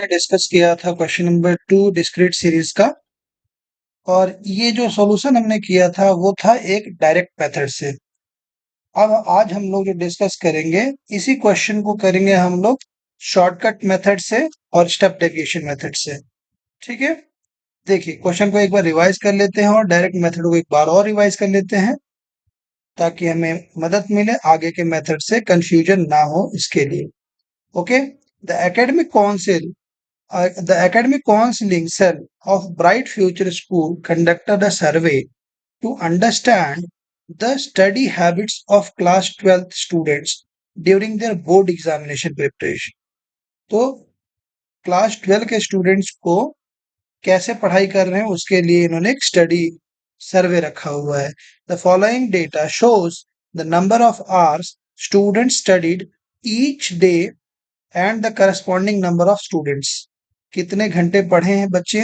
Discuss किया था question number 2 discrete series का। और ये जो सॉल्यूशन हमने किया था वो था एक डायरेक्ट मेथड से। अब आज हम लोग जो डिस्कस करेंगे इसी क्वेश्चन को करेंगे हम लोग शॉर्टकट मेथड से और स्टेप डेविएशन मेथड से। ठीक है, देखिए क्वेश्चन को एक बार रिवाइज कर लेते हैं और डायरेक्ट मेथड को एक बार और रिवाइज कर लेते हैं ताकि हमें मदद मिले आगे के मेथड से कंफ्यूजन ना हो इसके लिए। Okay, the academic council the Academic Counseling Cell of Bright Future School conducted a survey to understand the study habits of class 12th students during their board examination preparation. तो class 12 के students को कैसे पढ़ाई कर रहे हैं उसके लिए इन्होंने एक स्टडी सर्वे रखा हुआ है। The following data shows the number of hours student studied each day and the corresponding number of students. कितने घंटे पढ़े हैं बच्चे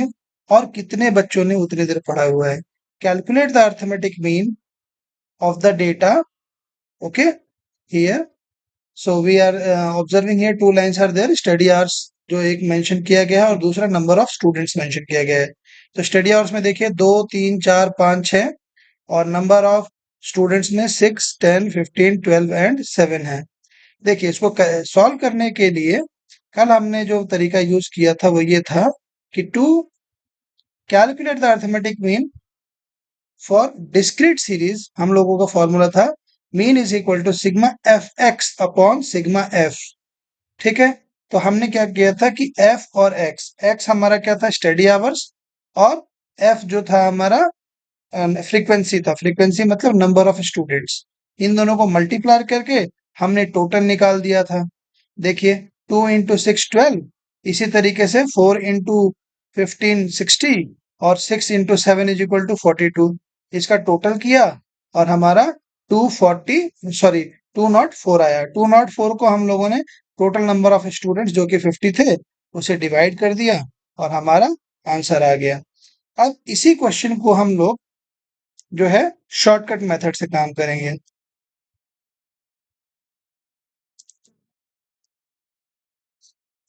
और कितने बच्चों ने उतनी देर पढ़ा हुआ है। Calculate the arithmetic mean of the data. Okay, here so we are observing here two lines are there, study hours जो एक मेंशन किया गया है और दूसरा नंबर ऑफ स्टूडेंट्स मेंशन किया गया है। तो स्टडी आवर्स में देखिए 2 3 4 5 6 और नंबर ऑफ स्टूडेंट्स में 6 10 15 12 एंड 7 है। देखिए इसको सॉल्व करने के लिए कल हमने जो तरीका यूज किया था वो ये था कि to calculate the arithmetic mean for discrete series हम लोगों का फॉर्मूला था mean is equal to sigma F X upon sigma F. ठीक है, तो हमने क्या किया था कि एफ और एक्स, एक्स हमारा क्या था स्टडी आवर्स और एफ जो था हमारा फ्रीक्वेंसी था। फ्रीक्वेंसी मतलब नंबर ऑफ स्टूडेंट्स। इन दोनों को मल्टीप्लाई करके हमने टोटल निकाल दिया था। देखिए 2 इंटू 6 12, इसी तरीके से 4 इंटू 15 60 और 6 इंटू 7 इज इक्वल टू 42। इसका टोटल किया और हमारा 240 सॉरी 204 आया। 204 को हम लोगों ने टोटल नंबर ऑफ स्टूडेंट्स जो कि 50 थे उसे डिवाइड कर दिया और हमारा आंसर आ गया। अब इसी क्वेश्चन को हम लोग जो है शॉर्टकट मेथड से काम करेंगे।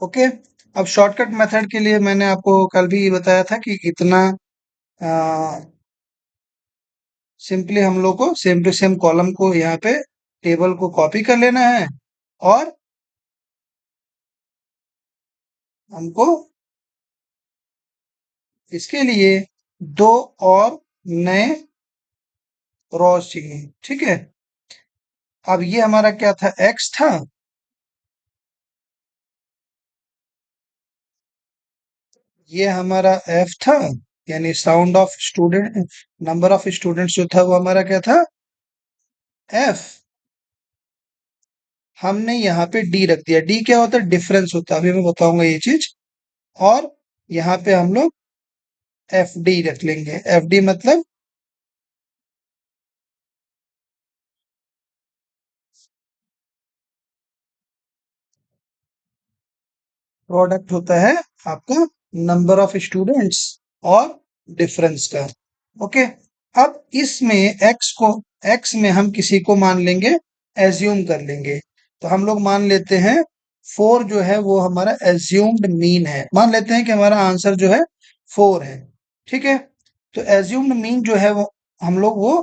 ओके, अब शॉर्टकट मेथड के लिए मैंने आपको कल भी बताया था कि इतना सिंपली हम लोग को सेम टू सेम कॉलम को यहाँ पे टेबल को कॉपी कर लेना है और हमको इसके लिए दो और नए रॉज चाहिए। ठीक है, अब ये हमारा क्या था एक्स था, ये हमारा एफ था यानी sound of student number of students जो था वो हमारा क्या था एफ। हमने यहाँ पे डी रख दिया। डी क्या होता है डिफरेंस होता है, अभी मैं बताऊंगा ये चीज। और यहाँ पे हम लोग एफ डी रख लेंगे। एफ डी मतलब प्रोडक्ट होता है आपका नंबर ऑफ स्टूडेंट्स और डिफरेंस का। ओके, अब इसमें एक्स में हम किसी को मान लेंगे, एज्यूम कर लेंगे। तो हम लोग मान लेते हैं 4 जो है वो हमारा एज्यूम्ड मीन है। मान लेते हैं कि हमारा आंसर जो है 4 है। ठीक है, तो एज्यूम्ड मीन जो है वो हम लोग वो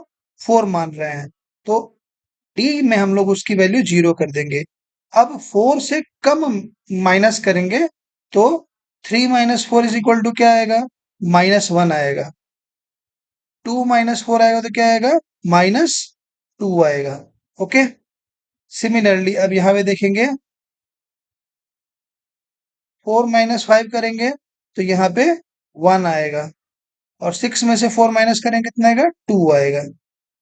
4 मान रहे हैं। तो डी में हम लोग उसकी वैल्यू 0 कर देंगे। अब 4 से कम माइनस करेंगे तो 3 माइनस 4 इज इक्वल टू क्या आएगा -1 आएगा। 2 माइनस 4 आएगा तो क्या आएगा -2 आएगा। ओके, सिमिलरली अब यहाँ पे देखेंगे 4 माइनस 5 करेंगे तो यहाँ पे 1 आएगा और 6 में से 4 माइनस करेंगे कितना आएगा 2 आएगा।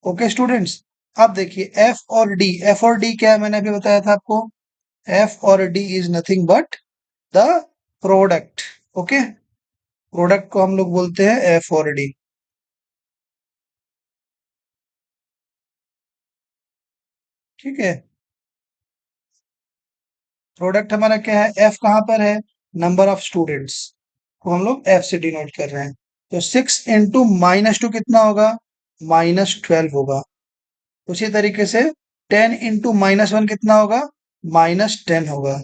ओके स्टूडेंट्स, अब देखिए एफ और डी, एफ और डी क्या है मैंने अभी बताया था आपको। एफ और D is nothing but the product. Okay, product को हम लोग बोलते हैं एफ और डी। ठीक है, प्रोडक्ट हमारा क्या है, एफ कहाँ पर है नंबर ऑफ स्टूडेंट्स को हम लोग एफ से डिनोट कर रहे हैं। तो 6 इंटू -2 कितना होगा -12 होगा। उसी तरीके से 10 इंटू -1 कितना होगा -10 होगा।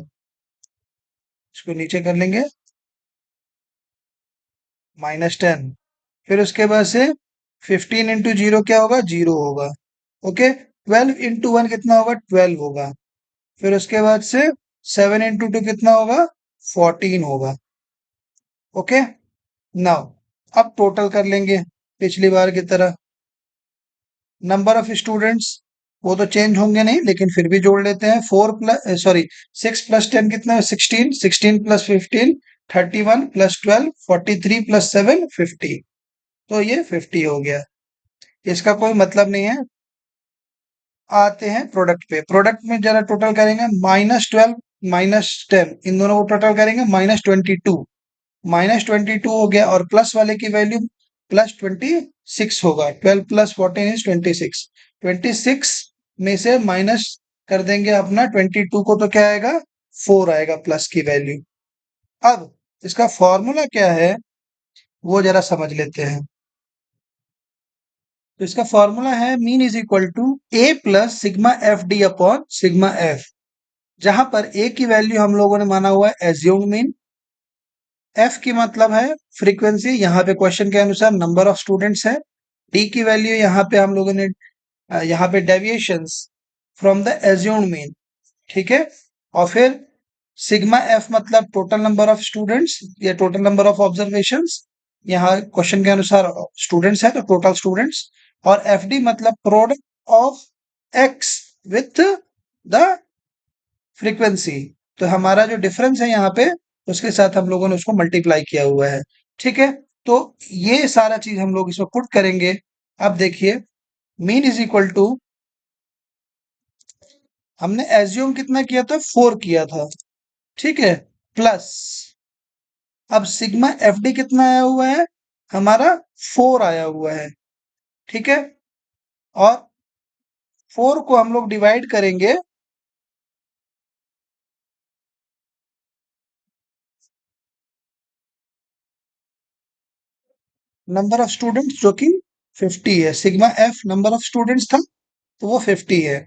इसको नीचे कर लेंगे -10। फिर उसके बाद से 15 इंटू जीरो क्या होगा? जीरो होगा। ओके। 12 इंटू वन कितना होगा? 12 होगा। फिर उसके बाद से 7 इंटू टू कितना होगा? 14 होगा। ओके। नाउ अब टोटल कर लेंगे पिछली बार की तरह। नंबर ऑफ स्टूडेंट्स वो तो चेंज होंगे नहीं, लेकिन फिर भी जोड़ लेते हैं। 6 प्लस 10 कितना है? 16। 16 प्लस 15 31 प्लस 12 43 प्लस 7 50। तो ये 50 हो गया। इसका कोई मतलब नहीं है। आते हैं प्रोडक्ट पे। प्रोडक्ट में जरा टोटल करेंगे। -12 -10 इन दोनों को टोटल करेंगे। -22। -22 हो गया और प्लस वाले की वैल्यू +26 होगा। 12 प्लस 14 इज 26। 26 में से माइनस कर देंगे अपना 22 को, तो क्या आएगा? 4 आएगा प्लस की वैल्यू। अब इसका फॉर्मूला क्या है वो जरा समझ लेते हैं। तो इसका फॉर्मूला है mean is equal to A plus sigma F D upon sigma F. जहां पर ए की वैल्यू हम लोगों ने माना हुआ है एज्यूम मीन, एफ की मतलब है फ्रीक्वेंसी, यहाँ पे क्वेश्चन के अनुसार नंबर ऑफ स्टूडेंट्स है। डी की वैल्यू यहाँ पे हम लोगों ने यहाँ पे deviations from the assumed mean. ठीक है। और फिर सिग्मा एफ मतलब टोटल नंबर ऑफ स्टूडेंट्स या टोटल नंबर ऑफ ऑब्जर्वेशंस। यहाँ क्वेश्चन के अनुसार स्टूडेंट्स है तो टोटल स्टूडेंट्स। और एफ डी मतलब product of x with the frequency. तो हमारा जो डिफरेंस है यहाँ पे उसके साथ हम लोगों ने उसको मल्टीप्लाई किया हुआ है। ठीक है। तो ये सारा चीज हम लोग इसमें पुट करेंगे। अब देखिए मीन इज इक्वल टू, हमने एज्यूम कितना किया था? 4 किया था। ठीक है। प्लस अब सिग्मा एफडी कितना आया हुआ है? हमारा 4 आया हुआ है। ठीक है। और 4 को हम लोग डिवाइड करेंगे नंबर ऑफ स्टूडेंट्स जो कि 50 है। Sigma F number of students था तो वो 50 है।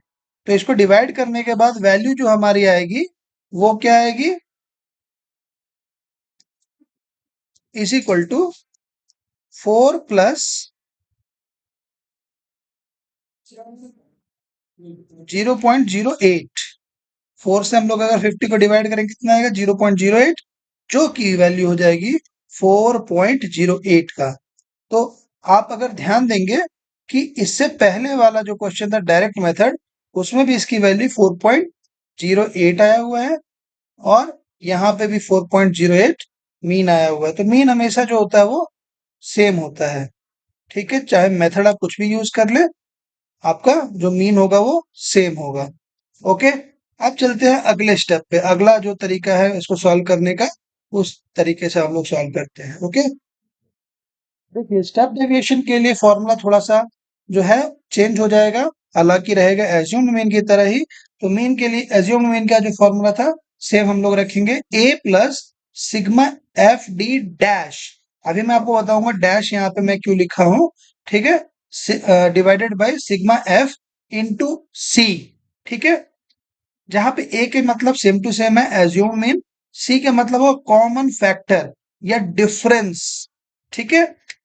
तो इसको डिवाइड करने के बाद वैल्यू जो हमारी आएगी वो क्या आएगी? Is equal to 4 plus 0.08। 4 से हम लोग अगर 50 को डिवाइड करेंगे कितना आएगा? 0.08, जो की वैल्यू हो जाएगी 4.08 का। तो आप अगर ध्यान देंगे कि इससे पहले वाला जो क्वेश्चन था डायरेक्ट मेथड, उसमें भी इसकी वैल्यू 4.08 आया हुआ है और यहाँ पे भी 4.08 मीन आया हुआ है। तो मीन हमेशा जो होता है वो सेम होता है। ठीक है। चाहे मेथड आप कुछ भी यूज कर ले, आपका जो मीन होगा वो सेम होगा। ओके। अब चलते हैं अगले स्टेप पे। अगला जो तरीका है इसको सॉल्व करने का, उस तरीके से हम लोग सॉल्व करते हैं। ओके। देखिए स्टेप डेविएशन के लिए फॉर्मूला थोड़ा सा जो है चेंज हो जाएगा। हालांकि रहेगा एज्यूम्ड मीन की तरह ही। तो मीन के लिए एज्यूम्ड मीन का जो फॉर्मूला था सेम हम लोग रखेंगे। A plus sigma F D dash. अभी मैं आपको बताऊंगा डैश यहाँ पे मैं क्यों लिखा हूं। ठीक है। Divided by sigma F into C. ठीक है। जहां पे ए के मतलब सेम टू सेम है एज्यूम मीन, सी के मतलब हो कॉमन फैक्टर या डिफरेंस। ठीक है।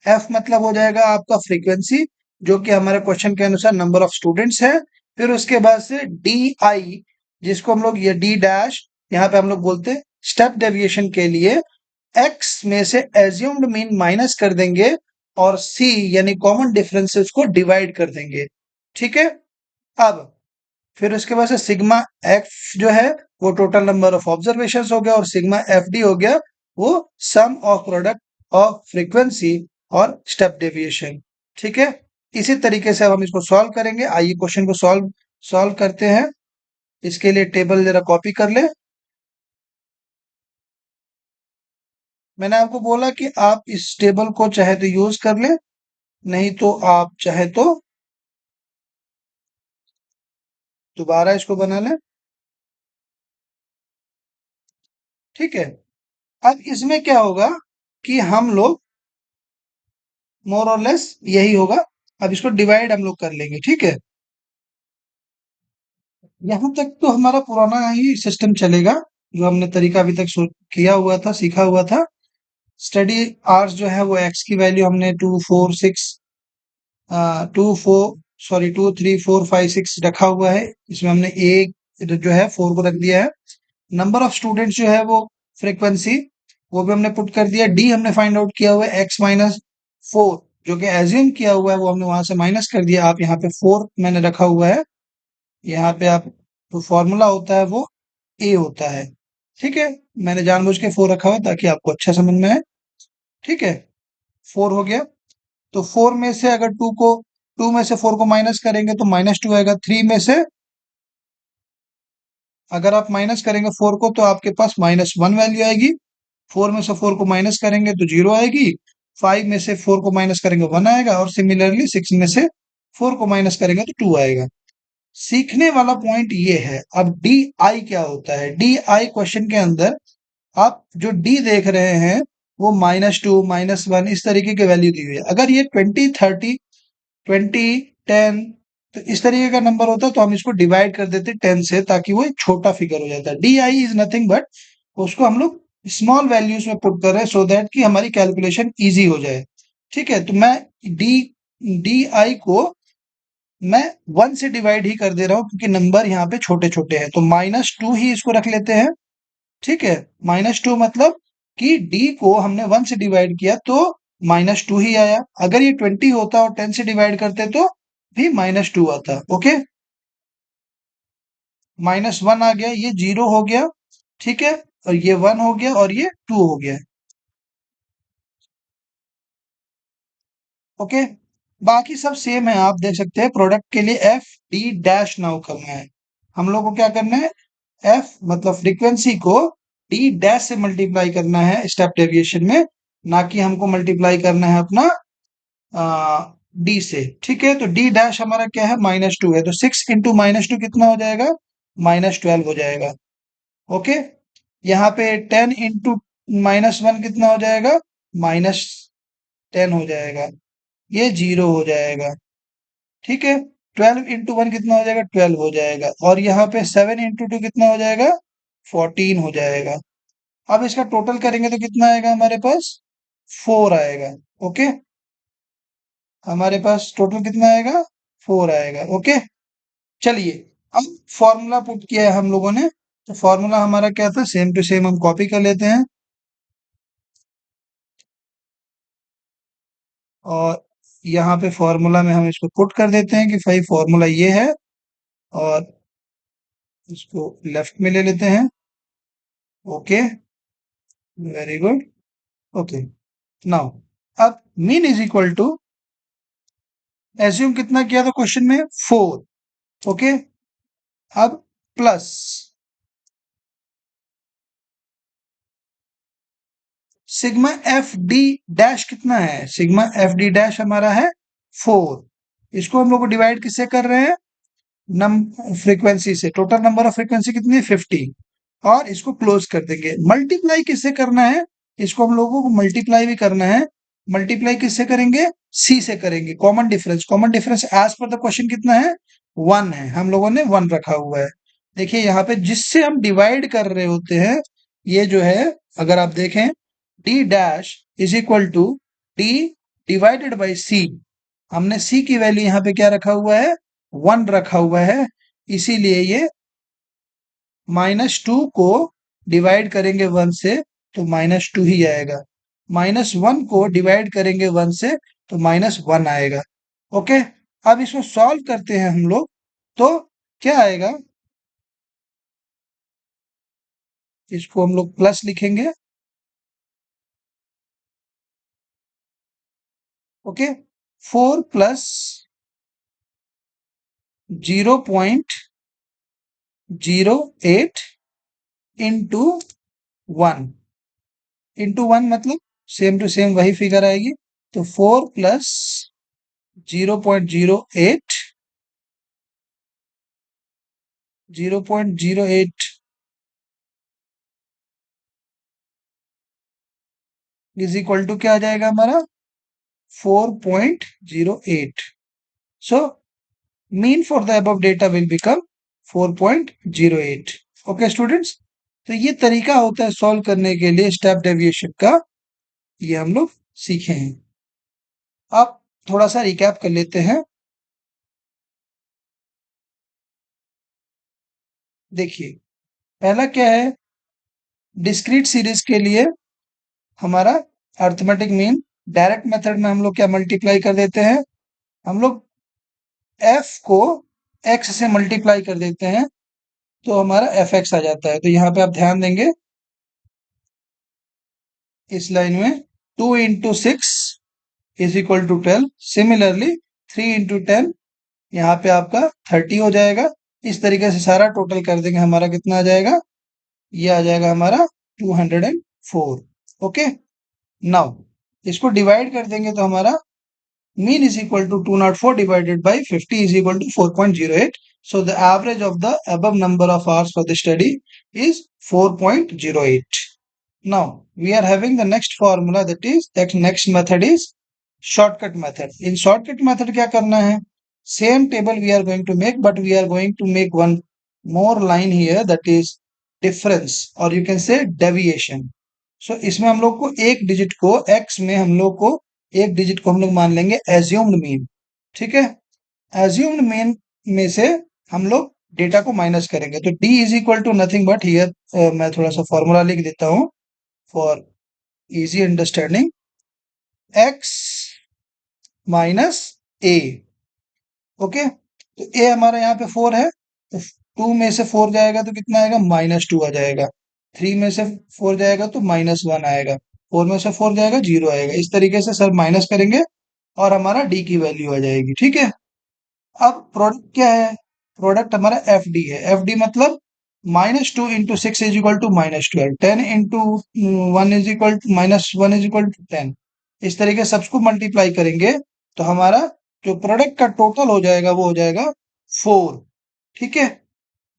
एफ मतलब हो जाएगा आपका फ्रीक्वेंसी, जो कि हमारे क्वेश्चन के अनुसार नंबर ऑफ स्टूडेंट्स है। फिर उसके बाद से डी आई, जिसको हम लोग ये डी डैश यहाँ पे हम लोग बोलते हैं स्टेप डेविएशन के लिए, एक्स में से एज्यूम्ड मीन माइनस कर देंगे और सी यानी कॉमन डिफरेंसेस को डिवाइड कर देंगे। ठीक है। अब फिर उसके बाद से सिग्मा एफ जो है वो टोटल नंबर ऑफ ऑब्जर्वेशंस हो गया और सिग्मा एफ डी हो गया वो सम ऑफ प्रोडक्ट ऑफ फ्रीक्वेंसी और स्टेप डेविएशन। ठीक है। इसी तरीके से अब हम इसको सॉल्व करेंगे। आइए क्वेश्चन को सॉल्व सॉल्व करते हैं। इसके लिए टेबल जरा कॉपी कर ले। मैंने आपको बोला कि आप इस टेबल को चाहे तो यूज कर ले, नहीं तो आप चाहे तो दोबारा इसको बना ले। ठीक है। अब इसमें क्या होगा कि हम लोग मोर और लेस यही होगा। अब इसको डिवाइड हम लोग कर लेंगे। ठीक है। यहाँ तक तो हमारा पुराना ही सिस्टम चलेगा, जो हमने तरीका अभी तक किया हुआ था, सीखा हुआ था। स्टडी आवर्स जो है वो एक्स की वैल्यू हमने 2 3 4 5 6 रखा हुआ है। इसमें हमने एक जो है 4 को रख दिया है। नंबर ऑफ स्टूडेंट्स जो है वो फ्रीक्वेंसी वो भी हमने पुट कर दिया। डी हमने फाइंड आउट किया हुआ है x-4, जो कि एज्यूम किया हुआ है वो हमने वहां से माइनस कर दिया। आप यहाँ पे 4 मैंने रखा हुआ है। यहाँ पे आप जो फॉर्मूला होता है वो ए होता है। ठीक है, मैंने जानबूझ के 4 रखा हुआ है ताकि आपको अच्छा समझ में आए। ठीक है, 4 हो गया। तो 4 में से अगर 2 में से 4 को माइनस करेंगे तो -2 आएगा। 3 में से अगर आप माइनस करेंगे 4 को तो आपके पास -1 वैल्यू आएगी। 4 में से 4 को माइनस करेंगे तो 0 आएगी। 5 में से 4 को माइनस करेंगे 1 आएगा। और सिमिलरली 6 में से 4 को माइनस करेंगे तो 2 आएगा। सीखने वाला पॉइंट ये है। अब डी आई क्या होता है? डी आई क्वेश्चन के अंदर आप जो डी देख रहे हैं वो -2 -1 इस तरीके की वैल्यू दी हुई है। अगर ये 20 30 20 10 तो इस तरीके का नंबर होता तो हम इसको डिवाइड कर देते 10 से, ताकि वो एक छोटा फिगर हो जाता है। D I is nothing but उसको हम लोग स्मॉल वैल्यूज में पुट कर रहे हैं सो दैट कि हमारी कैलकुलेशन इजी हो जाए। ठीक है, तो मैं डी डी आई को मैं 1 से डिवाइड ही कर दे रहा हूं क्योंकि नंबर यहाँ पे छोटे छोटे हैं। तो -2 ही इसको रख लेते हैं। ठीक है, -2 मतलब कि डी को हमने 1 से डिवाइड किया तो -2 ही आया। अगर ये 20 होता और 10 से डिवाइड करते तो भी -2 आता। ओके, -1 आ गया, ये 0 हो गया। ठीक है, और ये 1 हो गया और ये 2 हो गया। ओके, बाकी सब सेम है। आप देख सकते हैं प्रोडक्ट के लिए एफ डी डैश नाउ करना है। हम लोग को क्या करना है? एफ मतलब फ्रीक्वेंसी को डी डैश से मल्टीप्लाई करना है स्टेप डेविएशन में, ना कि हमको मल्टीप्लाई करना है अपना डी से। ठीक है, तो डी डैश हमारा क्या है? -2 है। तो 6 इंटू -2 कितना हो जाएगा? -12 हो जाएगा। ओके, यहाँ पे 10 इंटू -1 कितना हो जाएगा? -10 हो जाएगा। ये 0 हो जाएगा। ठीक है, 12 इंटू 1 कितना हो जाएगा? 12 हो जाएगा। और यहाँ पे 7 इंटू 2 कितना हो जाएगा? 14 हो जाएगा। अब इसका टोटल करेंगे तो कितना आएगा हमारे पास? 4 आएगा। ओके, हमारे पास टोटल कितना आएगा? 4 आएगा। ओके, चलिए अब फॉर्मूला पुट किया है हम लोगों ने। तो फॉर्मूला हमारा क्या था? सेम टू सेम हम कॉपी कर लेते हैं और यहाँ पे फॉर्मूला में हम इसको पुट कर देते हैं कि भाई फॉर्मूला ये है। और इसको लेफ्ट में ले लेते हैं। Okay, very good. Okay, now अब mean is equal to assume कितना किया था क्वेश्चन में? 4। ओके, अब plus sigma F D dash कितना है? सिग्मा एफ डी डैश हमारा है 4। इसको हम लोग को डिवाइड किससे कर रहे हैं? नम फ्रीक्वेंसी से। टोटल नंबर ऑफ फ्रीक्वेंसी कितनी है? 50। और इसको क्लोज कर देंगे। मल्टीप्लाई किससे करना है? इसको हम लोगों को मल्टीप्लाई भी करना है। मल्टीप्लाई किससे करेंगे? सी से करेंगे। Common difference, common difference as per the question कितना है? 1 है। हम लोगों ने 1 रखा हुआ है। देखिए यहाँ पे जिससे हम डिवाइड कर रहे होते हैं, ये जो है अगर आप देखें D dash is equal to D divided by C. हमने सी की वैल्यू यहाँ पे क्या रखा हुआ है? 1 रखा हुआ है। इसीलिए ये -2 को डिवाइड करेंगे 1 से तो -2 ही आएगा। -1 को डिवाइड करेंगे 1 से तो -1 आएगा। ओके, अब इसको सॉल्व करते हैं हम लोग तो क्या आएगा? इसको हम लोग प्लस लिखेंगे। Okay, 4 plus 0.08 into 1। इंटू 1 मतलब सेम टू सेम वही फिगर आएगी। तो 4 प्लस 0.08 0.08 इज इक्वल टू क्या आ जाएगा हमारा? 4.08। So mean for the above data will become 4.08। Okay students, तो ये तरीका होता है सॉल्व करने के लिए स्टेप डेविएशन का। ये हम लोग सीखे हैं। अब थोड़ा सा रिकैप कर लेते हैं। देखिए, पहला क्या है, डिस्क्रीट सीरीज के लिए हमारा अरिथमेटिक मीन, डायरेक्ट मेथड में हम लोग क्या मल्टीप्लाई कर देते हैं, हम लोग f को x से मल्टीप्लाई कर देते हैं तो हमारा fx आ जाता है। तो यहाँ पे आप ध्यान देंगे इस लाइन में 2 into 6 is equal to 12, similarly 3 into 10 यहाँ पे आपका 30 हो जाएगा। इस तरीके से सारा टोटल कर देंगे, हमारा कितना आ जाएगा, ये आ जाएगा हमारा 204। ओके, नाउ इसको डिवाइड कर देंगे तो हमारा mean is equal to 204 divided by 50 is equal to 4.08. So the average of the above number of hours for the study is 4.08. Now we are having the next formula, that is that next method is shortcut method. In shortcut method क्या करना है, same table we are going to make, but we are going to make one more line here, that is difference or you can say deviation. सो इसमें हम लोग को एक digit को x में हम लोग को एक डिजिट को हम लोग मान लेंगे एज्यूम्ड मीन। ठीक है, एज्यूम्ड मीन में से हम लोग डेटा को माइनस करेंगे तो d is equal to nothing but here मैं थोड़ा सा फॉर्मूला लिख देता हूँ for easy understanding, x minus A. Okay, तो ए हमारा यहाँ पे 4 है, तो 2 में से 4 जाएगा तो कितना आएगा, -2 आ जाएगा। 3 में से 4 जाएगा तो -1 आएगा। 4 में से 4 जाएगा 0 आएगा। इस तरीके से सर माइनस करेंगे और हमारा डी की वैल्यू आ जाएगी। ठीक है, अब प्रोडक्ट क्या है, प्रोडक्ट हमारा एफ डी है। एफ डी मतलब -2 into 6 is equal to -12, 10 into 1 is equal to -1 is equal to 10। इस तरीके से सबको मल्टीप्लाई करेंगे तो हमारा जो प्रोडक्ट का टोटल हो जाएगा वो हो जाएगा 4। ठीक है,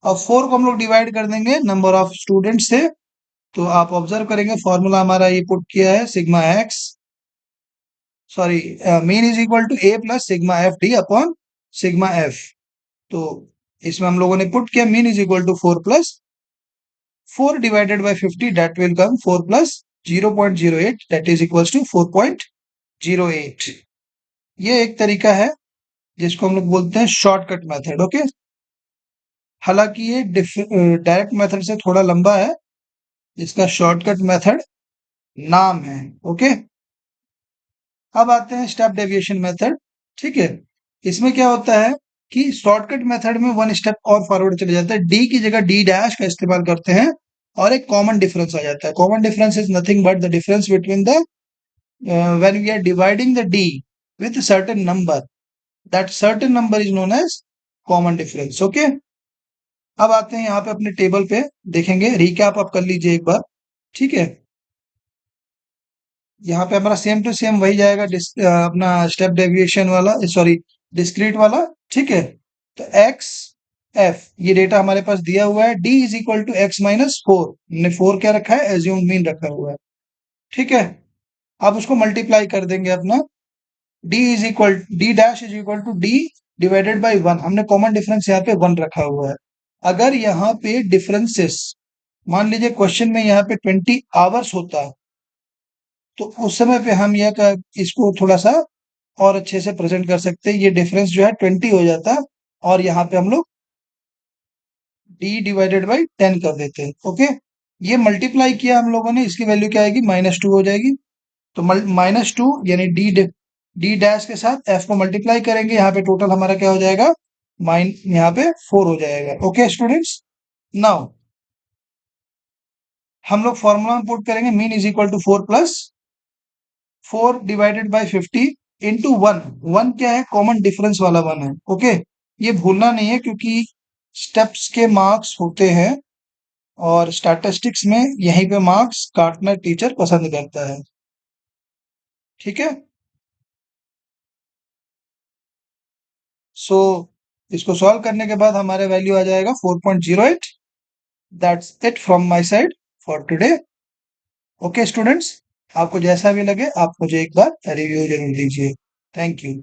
अब 4 को हम लोग डिवाइड कर देंगे नंबर ऑफ स्टूडेंट से। तो आप ऑब्जर्व करेंगे फॉर्मूला हमारा ये पुट किया है, sigma X sorry mean is equal to A plus sigma F D upon sigma F. तो इसमें हम लोगों ने पुट किया mean is equal to 4 plus 4 divided by 50, that will come 4 plus 0.08, that is equals to 4.08। ये एक तरीका है जिसको हम लोग बोलते हैं शॉर्टकट मेथड। ओके, हालांकि ये डायरेक्ट मेथड से थोड़ा लंबा है, इसका शॉर्टकट मेथड नाम है। ओके, अब आते हैं स्टेप डेविएशन मेथड। ठीक है, इसमें क्या होता है कि शॉर्टकट मेथड में वन स्टेप और फॉरवर्ड चले जाते हैं, डी की जगह डी डैश का इस्तेमाल करते हैं और एक कॉमन डिफरेंस आ जाता है। Common difference is nothing but the difference between the when we are dividing the D with certain number, that certain number is known as common difference. Okay, अब आते हैं यहाँ पे अपने टेबल पे, देखेंगे रिकैप आप कर लीजिए एक बार। ठीक है, यहाँ पे हमारा सेम टू सेम वही जाएगा, अपना स्टेप डेविएशन वाला, सॉरी डिस्क्रीट वाला। ठीक है, तो एक्स एफ ये डेटा हमारे पास दिया हुआ है, D is equal to X minus 4, हमने 4 क्या रखा है, एज्यूम मीन रखा हुआ है। ठीक है, अब उसको मल्टीप्लाई कर देंगे अपना, D dash is equal to D divided by 1, हमने कॉमन डिफरेंस यहाँ पे 1 रखा हुआ है। अगर यहाँ पे डिफरेंसेस, मान लीजिए क्वेश्चन में यहाँ पे 20 आवर्स होता तो उस समय पे हम इसको थोड़ा सा और अच्छे से प्रेजेंट कर सकते हैं। ये डिफरेंस जो है 20 हो जाता और यहाँ पे हम लोग d डिवाइडेड बाई 10 कर देते हैं। ओके, ये मल्टीप्लाई किया हम लोगों ने, इसकी वैल्यू क्या आएगी, -2 हो जाएगी। तो -2 यानी डी डैश के साथ f को मल्टीप्लाई करेंगे, यहाँ पे टोटल हमारा क्या हो जाएगा, यहाँ पे 4 हो जाएगा। ओके स्टूडेंट्स, नाउ हम लोग फॉर्मूला में पुट करेंगे mean is equal to 4 plus 4 divided by 50 into 1। 1 क्या है, कॉमन डिफरेंस वाला 1 है। ओके, ये भूलना नहीं है क्योंकि स्टेप्स के मार्क्स होते हैं और स्टैटिस्टिक्स में यहीं पे मार्क्स काटना टीचर पसंद करता है। ठीक है, सो इसको सॉल्व करने के बाद हमारे वैल्यू आ जाएगा 4.08। That's it from my side for today. Okay students, आपको जैसा भी लगे आप मुझे एक बार रिव्यू जरूर दीजिए। Thank you.